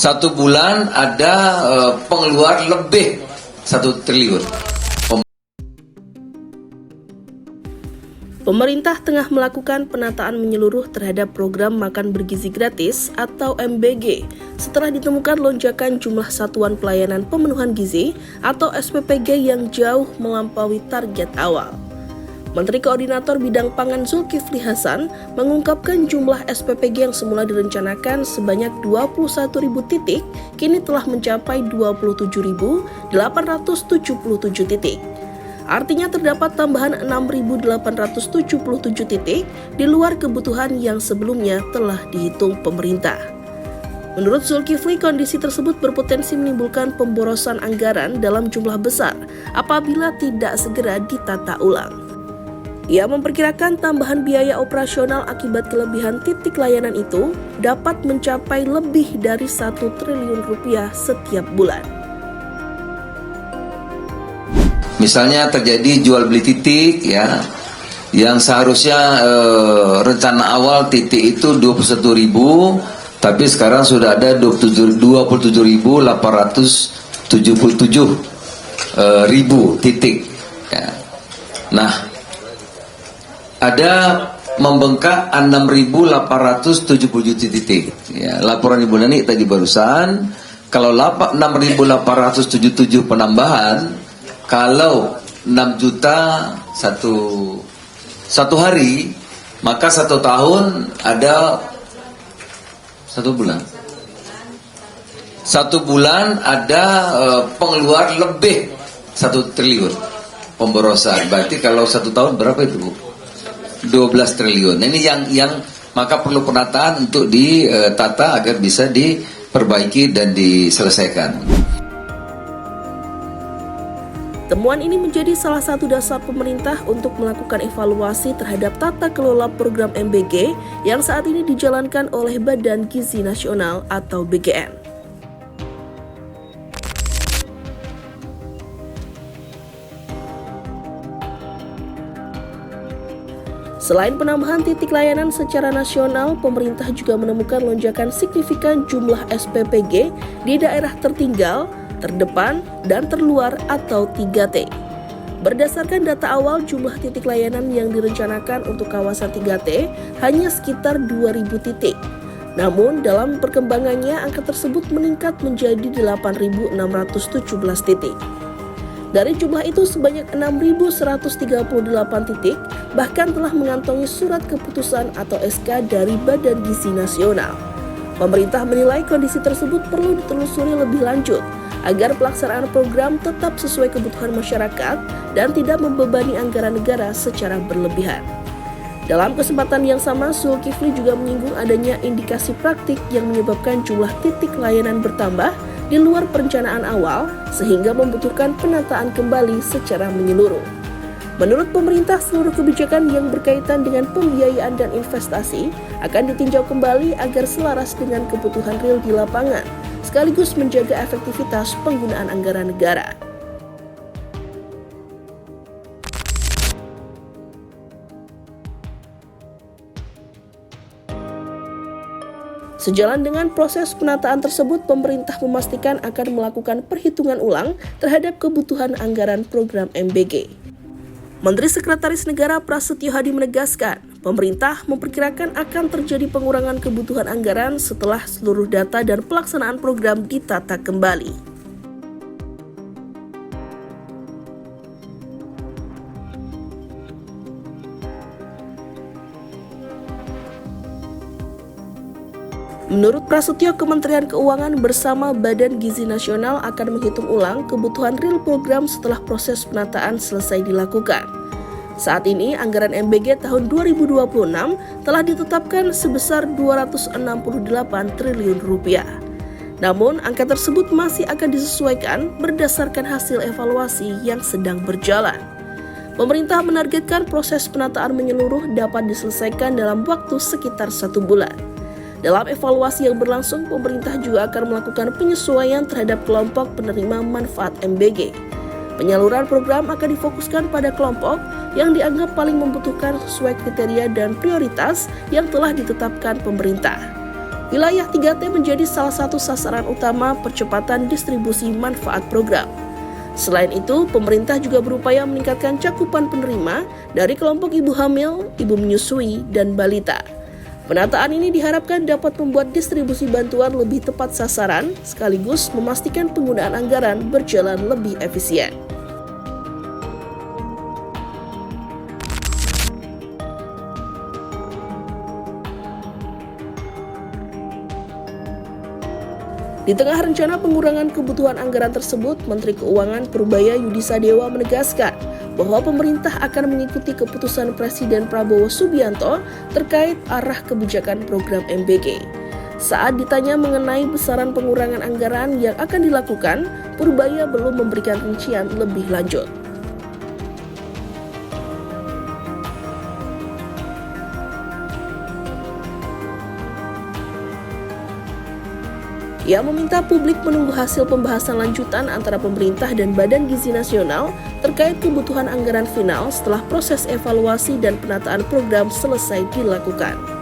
Satu bulan ada pengeluar lebih 1 triliun. Pemerintah tengah melakukan penataan menyeluruh terhadap program makan bergizi gratis atau MBG setelah ditemukan lonjakan jumlah satuan pelayanan pemenuhan gizi atau SPPG yang jauh melampaui target awal. Menteri Koordinator Bidang Pangan Zulkifli Hasan mengungkapkan jumlah SPPG yang semula direncanakan sebanyak 21.000 titik kini telah mencapai 27.877 titik. Artinya terdapat tambahan 6.877 titik di luar kebutuhan yang sebelumnya telah dihitung pemerintah. Menurut Zulkifli, kondisi tersebut berpotensi menimbulkan pemborosan anggaran dalam jumlah besar apabila tidak segera ditata ulang. Ia memperkirakan tambahan biaya operasional akibat kelebihan titik layanan itu dapat mencapai lebih dari 1 triliun rupiah setiap bulan. Misalnya terjadi jual beli titik ya, yang seharusnya rencana awal titik itu 21.000, tapi sekarang sudah ada 27.877 titik. Ya. Nah, ada membengkak 6.877 titik. Ya, laporan Ibu Nani tadi barusan, kalau 6.877 penambahan, kalau 6 juta satu hari, maka 1 tahun ada 1 bulan. 1 bulan ada pengeluar lebih 1 triliun pemborosan. Berarti kalau 1 tahun berapa itu, Bu? 12 triliun. Ini yang maka perlu penataan untuk ditata agar bisa diperbaiki dan diselesaikan. Temuan ini menjadi salah satu dasar pemerintah untuk melakukan evaluasi terhadap tata kelola program MBG yang saat ini dijalankan oleh Badan Gizi Nasional atau BGN. Selain penambahan titik layanan secara nasional, pemerintah juga menemukan lonjakan signifikan jumlah SPPG di daerah tertinggal, terdepan, dan terluar atau 3T. Berdasarkan data awal, jumlah titik layanan yang direncanakan untuk kawasan 3T hanya sekitar 2.000 titik. Namun, dalam perkembangannya, angka tersebut meningkat menjadi 8.617 titik. Dari jumlah itu, sebanyak 6.138 titik bahkan telah mengantongi surat keputusan atau SK dari Badan Gizi Nasional. Pemerintah menilai kondisi tersebut perlu ditelusuri lebih lanjut agar pelaksanaan program tetap sesuai kebutuhan masyarakat dan tidak membebani anggaran negara secara berlebihan. Dalam kesempatan yang sama, Zulkifli juga menyinggung adanya indikasi praktik yang menyebabkan jumlah titik layanan bertambah di luar perencanaan awal sehingga membutuhkan penataan kembali secara menyeluruh. Menurut pemerintah, seluruh kebijakan yang berkaitan dengan pembiayaan dan investasi akan ditinjau kembali agar selaras dengan kebutuhan real di lapangan, sekaligus menjaga efektivitas penggunaan anggaran negara. Sejalan dengan proses penataan tersebut, pemerintah memastikan akan melakukan perhitungan ulang terhadap kebutuhan anggaran program MBG. Menteri Sekretaris Negara Prasetyo Hadi menegaskan, pemerintah memperkirakan akan terjadi pengurangan kebutuhan anggaran setelah seluruh data dan pelaksanaan program ditata kembali. Menurut Prasetyo, Kementerian Keuangan bersama Badan Gizi Nasional akan menghitung ulang kebutuhan real program setelah proses penataan selesai dilakukan. Saat ini, anggaran MBG tahun 2026 telah ditetapkan sebesar 268 triliun rupiah. Namun, angka tersebut masih akan disesuaikan berdasarkan hasil evaluasi yang sedang berjalan. Pemerintah menargetkan proses penataan menyeluruh dapat diselesaikan dalam waktu sekitar 1 bulan. Dalam evaluasi yang berlangsung, pemerintah juga akan melakukan penyesuaian terhadap kelompok penerima manfaat MBG. Penyaluran program akan difokuskan pada kelompok yang dianggap paling membutuhkan sesuai kriteria dan prioritas yang telah ditetapkan pemerintah. Wilayah 3T menjadi salah satu sasaran utama percepatan distribusi manfaat program. Selain itu, pemerintah juga berupaya meningkatkan cakupan penerima dari kelompok ibu hamil, ibu menyusui, dan balita. Penataan ini diharapkan dapat membuat distribusi bantuan lebih tepat sasaran, sekaligus memastikan penggunaan anggaran berjalan lebih efisien. Di tengah rencana pengurangan kebutuhan anggaran tersebut, Menteri Keuangan Purbaya Yudi Sadewa menegaskan bahwa pemerintah akan mengikuti keputusan Presiden Prabowo Subianto terkait arah kebijakan program MBG. Saat ditanya mengenai besaran pengurangan anggaran yang akan dilakukan, Purbaya belum memberikan rincian lebih lanjut. Ia meminta publik menunggu hasil pembahasan lanjutan antara pemerintah dan Badan Gizi Nasional terkait kebutuhan anggaran final setelah proses evaluasi dan penataan program selesai dilakukan.